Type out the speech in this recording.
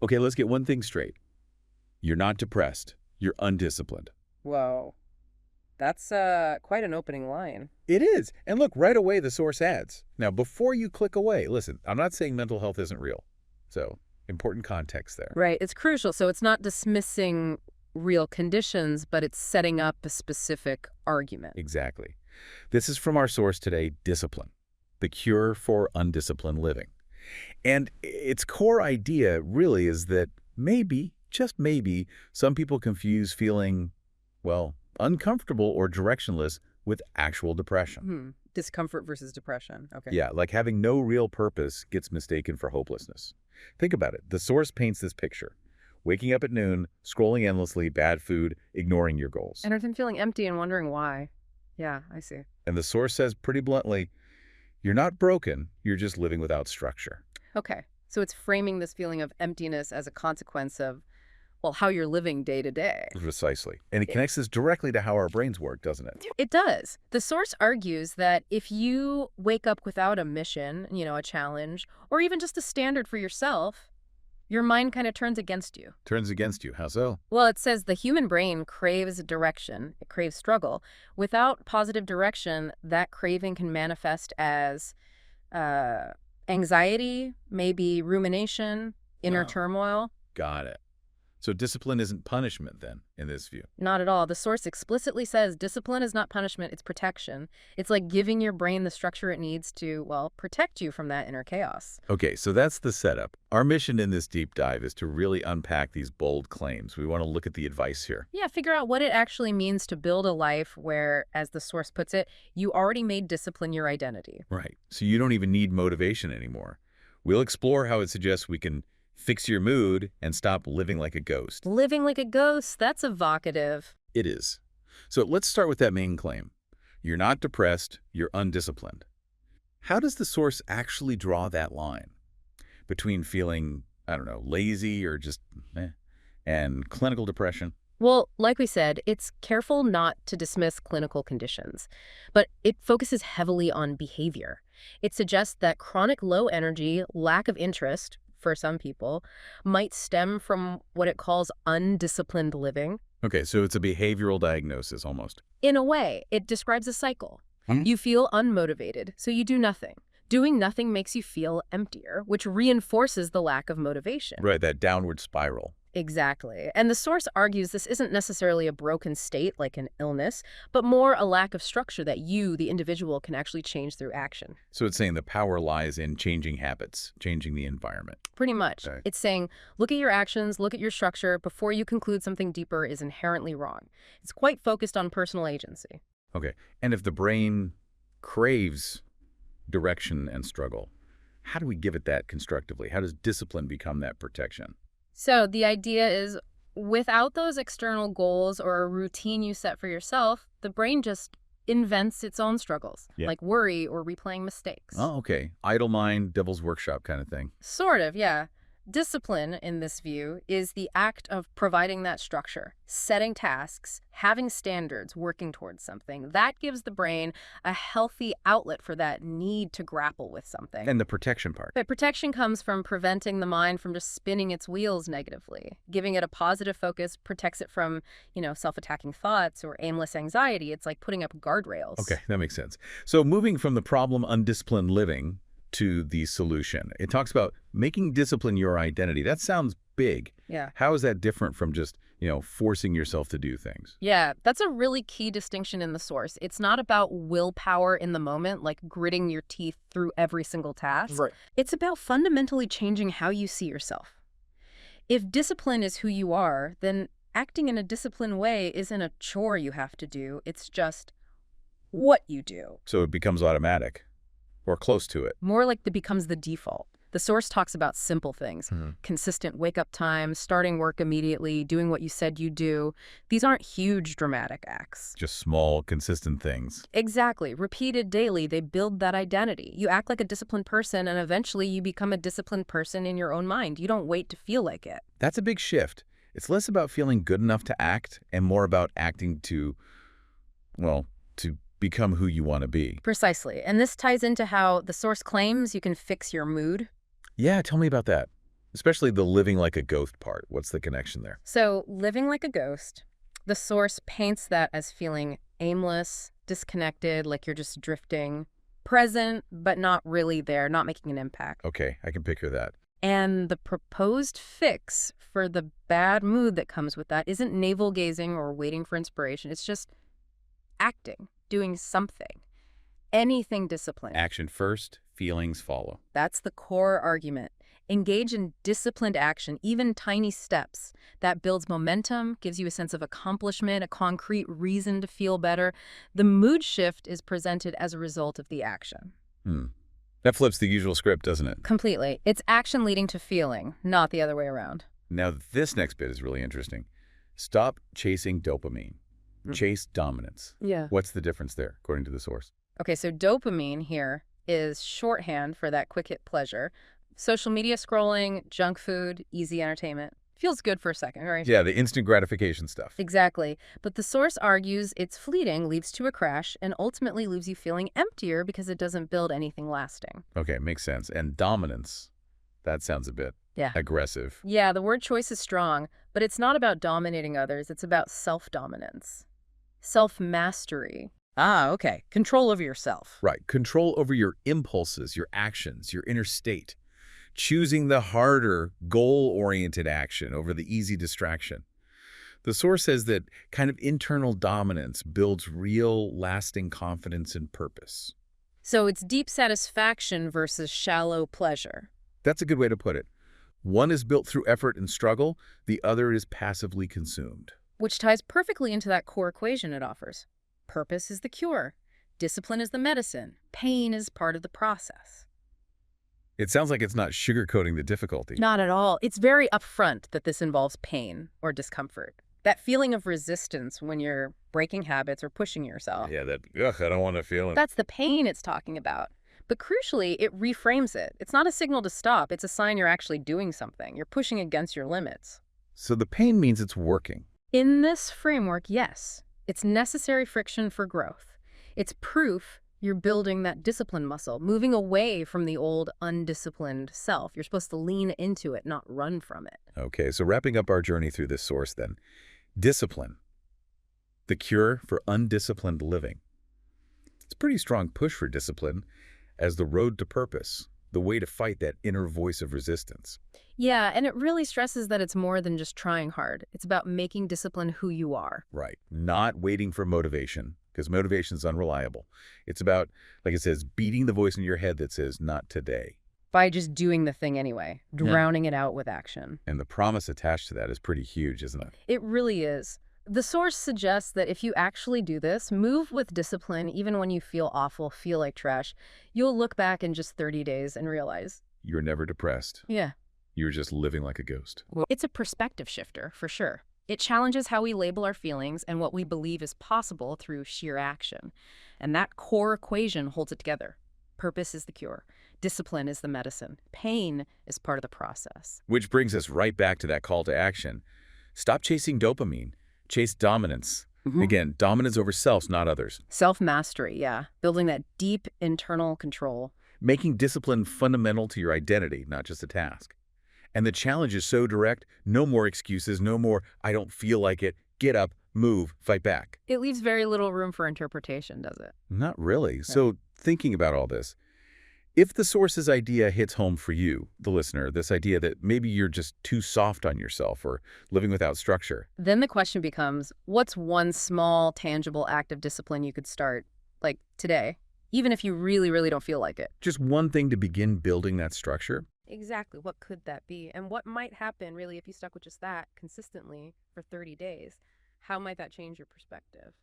Okay, let's get one thing straight. You're not depressed. You're undisciplined. Whoa. That's quite an opening line. It is. And look, right away the source adds. Now, before you click away, listen, I'm not saying mental health isn't real. So, important context there. Right. It's crucial. So it's not dismissing real conditions, but it's setting up a specific argument. Exactly. This is from our source today, Discipline, the cure for undisciplined living. And its core idea really is that maybe, just maybe, some people confuse feeling, well, uncomfortable or directionless with actual depression. Discomfort versus depression. Okay. Yeah, like having no real purpose gets mistaken for hopelessness. Think about it. The source paints this picture. Waking up at noon, scrolling endlessly, bad food, ignoring your goals. And then feeling empty and wondering why. Yeah, I see. And the source says pretty bluntly, you're not broken, you're just living without structure. Okay. So it's framing this feeling of emptiness as a consequence of, well, how you're living day to day. Precisely. And it connects this directly to how our brains work, doesn't it? It does. The source argues that if you wake up without a mission, a challenge, or even just a standard for yourself, your mind kind of turns against you. Turns against you. How so? Well, it says the human brain craves direction. It craves struggle. Without positive direction, that craving can manifest as anxiety, maybe rumination, inner turmoil. Got it. So discipline isn't punishment, then, in this view? Not at all. The source explicitly says discipline is not punishment, it's protection. It's like giving your brain the structure it needs to, well, protect you from that inner chaos. Okay, so that's the setup. Our mission in this deep dive is to really unpack these bold claims. We want to look at the advice here. Yeah, figure out what it actually means to build a life where, as the source puts it, you already made discipline your identity. Right. So you don't even need motivation anymore. We'll explore how it suggests we can fix your mood and stop living like a ghost. Living like a ghost, that's evocative. It is. So let's start with that main claim. You're not depressed, you're undisciplined. How does the source actually draw that line between feeling, I don't know, lazy or just and clinical depression? Well, like we said, it's careful not to dismiss clinical conditions, but it focuses heavily on behavior. It suggests that chronic low energy, lack of interest, for some people, might stem from what it calls undisciplined living. Okay, so it's a behavioral diagnosis almost. In a way, it describes a cycle. You feel unmotivated, so you do nothing. Doing nothing makes you feel emptier, which reinforces the lack of motivation. Right, that downward spiral. Exactly. And the source argues this isn't necessarily a broken state like an illness, but more a lack of structure that you, the individual, can actually change through action. So it's saying the power lies in changing habits, changing the environment. Pretty much. Okay. It's saying, look at your actions, look at your structure before you conclude something deeper is inherently wrong. It's quite focused on personal agency. Okay, and if the brain craves direction and struggle, how do we give it that constructively? How does discipline become that protection? So the idea is, without those external goals or a routine you set for yourself, the brain just invents its own struggles, like worry or replaying mistakes. Oh, okay. Idle mind, devil's workshop kind of thing. Sort of, yeah. Discipline, in this view, is the act of providing that structure, setting tasks, having standards, working towards something. That gives the brain a healthy outlet for that need to grapple with something. And the protection part. But protection comes from preventing the mind from just spinning its wheels negatively. Giving it a positive focus protects it from, self-attacking thoughts or aimless anxiety. It's like putting up guardrails. Okay, that makes sense. So moving from the problem undisciplined living to the solution. It talks about making discipline your identity. That sounds big. Yeah. How is that different from just, forcing yourself to do things? Yeah, that's a really key distinction in the source. It's not about willpower in the moment, like gritting your teeth through every single task. Right. It's about fundamentally changing how you see yourself. If discipline is who you are, then acting in a disciplined way isn't a chore you have to do. It's just what you do. So it becomes automatic. Or close to it. More like it becomes the default. The source talks about simple things. Consistent wake-up times, starting work immediately, doing what you said you'd do. These aren't huge dramatic acts. Just small, consistent things. Exactly. Repeated daily, they build that identity. You act like a disciplined person, and eventually you become a disciplined person in your own mind. You don't wait to feel like it. That's a big shift. It's less about feeling good enough to act and more about acting to become who you want to be. Precisely. And this ties into how the source claims you can fix your mood. Yeah, tell me about that. Especially the living like a ghost part. What's the connection there? So, living like a ghost, the source paints that as feeling aimless, disconnected, like you're just drifting, present, but not really there, not making an impact. Okay, I can picture that. And the proposed fix for the bad mood that comes with that isn't navel gazing or waiting for inspiration. It's just acting, doing something, anything disciplined. Action first, feelings follow. That's the core argument. Engage in disciplined action, even tiny steps. That builds momentum, gives you a sense of accomplishment, a concrete reason to feel better. The mood shift is presented as a result of the action. That flips the usual script, doesn't it? Completely. It's action leading to feeling, not the other way around. Now, this next bit is really interesting. Stop chasing dopamine. Chase dominance. Yeah. What's the difference there, according to the source? Okay, so dopamine here is shorthand for that quick hit pleasure. Social media scrolling, junk food, easy entertainment. Feels good for a second, right? Yeah, the instant gratification stuff. Exactly. But the source argues it's fleeting, leads to a crash, and ultimately leaves you feeling emptier because it doesn't build anything lasting. Okay, makes sense. And dominance, that sounds a bit aggressive. Yeah, the word choice is strong, but it's not about dominating others. It's about self-dominance. Self-mastery. Ah, okay. Control over yourself. Right. Control over your impulses, your actions, your inner state. Choosing the harder, goal-oriented action over the easy distraction. The source says that kind of internal dominance builds real, lasting confidence and purpose. So it's deep satisfaction versus shallow pleasure. That's a good way to put it. One is built through effort and struggle, the other is passively consumed. Which ties perfectly into that core equation it offers. Purpose is the cure. Discipline is the medicine. Pain is part of the process. It sounds like it's not sugarcoating the difficulty. Not at all. It's very upfront that this involves pain or discomfort. That feeling of resistance when you're breaking habits or pushing yourself. Yeah, I don't want to feel it. That's the pain it's talking about. But crucially, it reframes it. It's not a signal to stop. It's a sign you're actually doing something. You're pushing against your limits. So the pain means it's working. In this framework, yes. It's necessary friction for growth. It's proof you're building that discipline muscle, moving away from the old undisciplined self. You're supposed to lean into it, not run from it. Okay, so wrapping up our journey through this source then. Discipline. The cure for undisciplined living. It's a pretty strong push for discipline as the road to purpose, the way to fight that inner voice of resistance. Yeah, and it really stresses that it's more than just trying hard. It's about making discipline who you are. Right. Not waiting for motivation, because motivation is unreliable. It's about, like it says, beating the voice in your head that says, not today. By just doing the thing anyway, drowning it out with action. And the promise attached to that is pretty huge, isn't it? It really is. The source suggests that if you actually do this, move with discipline, even when you feel awful, feel like trash, you'll look back in just 30 days and realize. You're never depressed. Yeah. You're just living like a ghost. It's a perspective shifter, for sure. It challenges how we label our feelings and what we believe is possible through sheer action. And that core equation holds it together. Purpose is the cure. Discipline is the medicine. Pain is part of the process. Which brings us right back to that call to action. Stop chasing dopamine. Chase dominance. Again, dominance over selves, not others. Self-mastery, yeah. Building that deep internal control. Making discipline fundamental to your identity, not just a task. And the challenge is so direct, no more excuses, no more, I don't feel like it. Get up, move, fight back. It leaves very little room for interpretation, does it? Not really. So thinking about all this, if the source's idea hits home for you, the listener, this idea that maybe you're just too soft on yourself or living without structure. Then the question becomes, what's one small, tangible act of discipline you could start, like today, even if you really, really don't feel like it? Just one thing to begin building that structure. Exactly. What could that be? And what might happen, really, if you stuck with just that consistently for 30 days? How might that change your perspective?